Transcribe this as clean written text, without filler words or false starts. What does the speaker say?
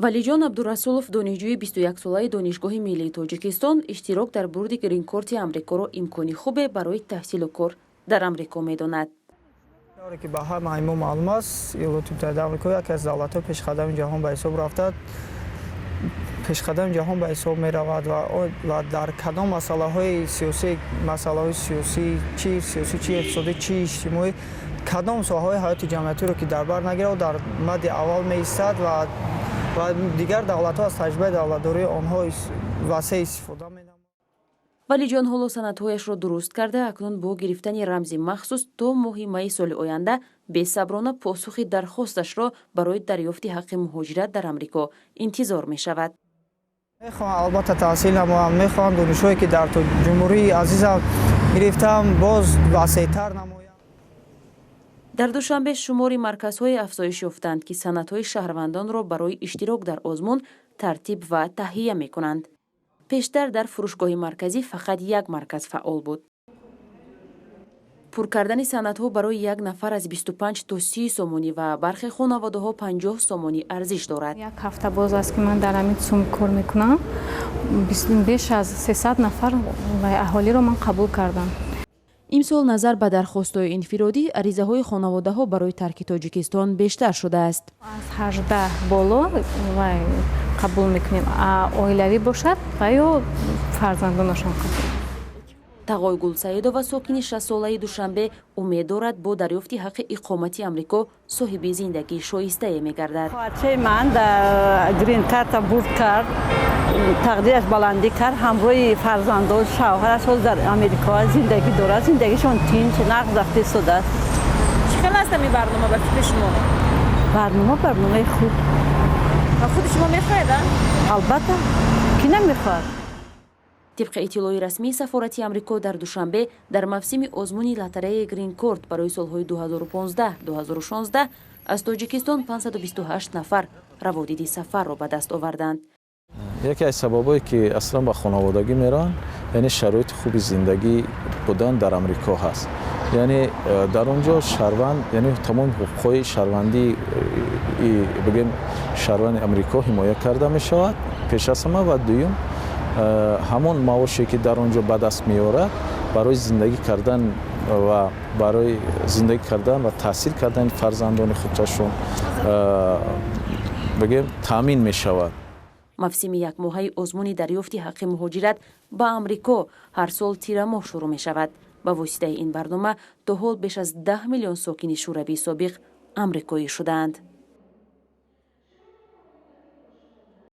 валиҷон абдурасулов донишҷӯи 21-солаи донишгоҳи миллии тоҷикистон иштирок дар буруди грин-корти амрикоро имкони хубе барои таҳсилу кор дар амрико медонад. ки ба ҳама мо маълум аст, иёлоти муттаҳидаи амрико яке аз давлатҳои пешқадами ҷаҳон ба ҳисоб рафта, пешқадами ҷаҳон ба ҳисоб меравад ва дар кадом масъалаҳои сиёсӣ, чи сиёсӣ, чи иқтисодӣ, чи иҷтимоӣ, кадом соҳаҳои ҳаёти ҷамъиятиро ки дар бар нагирад, дар мадди аввал меистад ва дигар давлатҳо аз таҷрибаи давлатдории онҳо васеъ истифода менамоянд. валиҷон ҳоло санадҳояшро дуруст карда, акнун бо гирифтани рамзи махсус то моҳи майи соли оянда бесаброна посухи дархосташро барои дарёфти ҳаққи муҳоҷират дар амрико интизор мешавад. мехоҳам албатта таҳсил намоям, мехоҳам донишҳое ки дар ҷумҳурии азизам гирифтам боз васеътар намоям. дар душанбе шумори марказҳое афзоиш ёфтанд ки санадҳои шаҳрвандонро барои иштирок дар озмун тартиб ва таҳия мекунанд. пештар дар фурӯшгоҳи марказӣ фақат як марказ фаъол буд. пур кардани санадҳо барои як нафар аз 25 то 30 сомонӣ ва бархе хонаводаҳо 50 сомонӣ арзиш дорад. як ҳафта боз аст ки ман дар ҳамин сум кор мекунам. беш аз 300 нафар аҳолиро ман қабул кардам. имсол назар ба дархостҳои инфиродӣ аризаҳои хонаводаҳо барои тарки тоҷикистон бештар шудааст. аз 18 боло қабул мекунем. оилавӣ бошад ва ё фарзандонашон қабул. тағой гулсаидова сокини 60-солаи душанбе умед дорад бо дарёфти ҳаққи иқомати амрико соҳиби зиндагии шоистае мегардад. хоҳарчаи ман дар грин карта бурд кард, тақдираш баландӣ кард, ҳамроҳи фарзандон шавҳараш ҳоз дар амрико зиндагӣ дорад, зиндагишон тинч нақд рафта истодааст. чӣ хел аст ин барнома ба фикри шумо? барномаи хуб. ва худи шумо мехоҳед? албатта ки намехоҳад. тибқи иттилои расмии сафорати амрико дар душанбе дар мавсими озмуни лотареяи грин-корт барои солҳои 2015-2016 аз тоҷикистон 528 нафар раводиди сафарро ба даст оварданд. яке аз сабабҳое ки аслан ба хонаводагӣ мераванд, яъне шароити хуби зиндагӣ будан дар амрико ҳаст. яъне дар он ҷо шаҳрванд, яъне тамоми ҳуқуқҳои шаҳрвандӣ бигем шаҳрванди амрико ҳимоя карда мешавад пеш аз ҳама, ва дуюм ҳамон маоше ки дар он ҷо ба даст меорад барои зиндагӣ кардан ва таҳсил кардани фарзандони худашон бигем таъмин мешавад. мавсими якмоҳаи озмуни дарёфти ҳаққи муҳоҷират ба амрико ҳар сол тира моҳ шурӯъ мешавад. ба воситаи ин барнома то ҳол беш аз 10 миллион сокини шӯравии собиқ амрикоӣ шудаанд.